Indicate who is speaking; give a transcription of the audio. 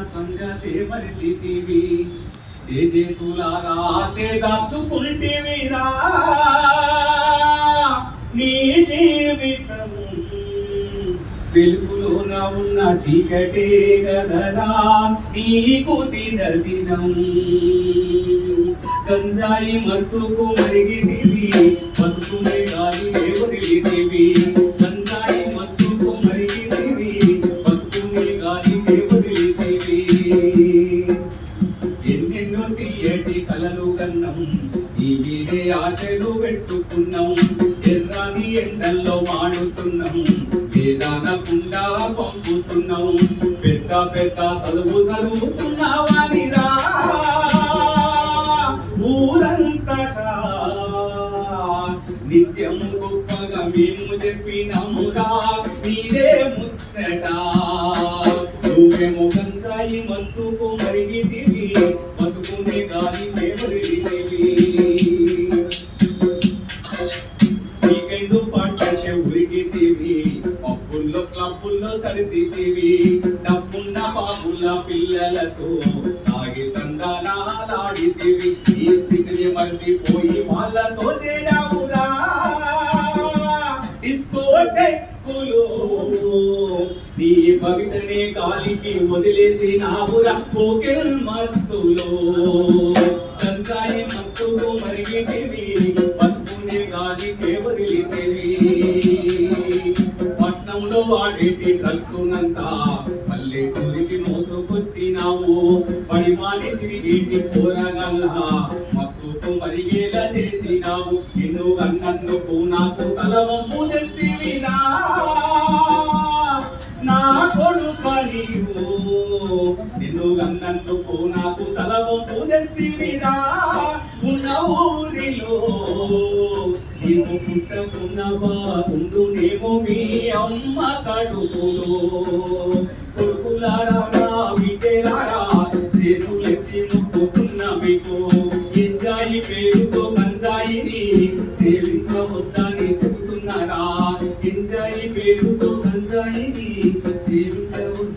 Speaker 1: సంగతే మరిసితివి చేతులారా చేజార్చుకుంటివిరా నీ జీవితం వెలుగులోన ఉన్న చీకటే గదరా నీకు దినం గంజాయి మత్తుకు మరిగితివి బతుకునే గాలి వదిలితివి గంజాయి మత్తుకు మరిగితివి బతుకునే గాలి వదిలితివి ఎన్నెన్నో తీయటి కలలు కన్నం ఈ మీదే ఆశలు పెట్టుకున్నాం ఎర్రాని ఎండల్లో మాడుతున్నాం వేదానకుండా పంపుతున్నాం పెద్ద పెద్ద చదువుతున్నావానిరా ఊరంతటా నిత్యం గొప్పగా మేము చెప్పినామురా నీదే ముచ్చట నువ్వేమో గంజాయి మత్తుకు మరిగితివి బతుకునే గాలి వదిలితివి వీకెండ్ పాటంటే ఉరికితివి పప్పుల్లో క్లబ్బుల్లో తడిసితివి డబ్బున్న బాబుల పిల్లలతో తాగి తందానాలాడితివి ఈ స్థితిని మరిసిపోయి వాళ్ళతో చేరావురా డిస్కోటెక్కులో నీ భవితనే గాలికి వదిలేసినావురా పోకెల్ మత్తులో గంజాయి మత్తుకు మరిగితివి బతుకునే గాలికే వదిలితివి పట్నంలో వాడేటి కలుసునంత పల్లెటూరికి మోసుకొచ్చినావు పడిమాని తిరిగేటి పోరగల్ల మత్తుకు మరిగేలా చేసినావు నిన్ను అన్నందుకు నాకు తలవంపు తెస్తివిరా నా కొడుకా నిన్ను అన్నందుకు నాకు తలవంపు తెస్తివిరా ఉన్న ఊరిలో నీవు పుట్టకున్నవా ఉండునేమో మీ అమ్మ కడుపులో కొడుకులారా బిడ్డలారా చేతులెత్తి మొక్కుతున్న మీకు ఎంజాయి పేరుతో గంజాయిని సేవించవద్దని చెబుతున్నారా ఎంజాయి పేరుతో గంజాయిని సేవించవద్దు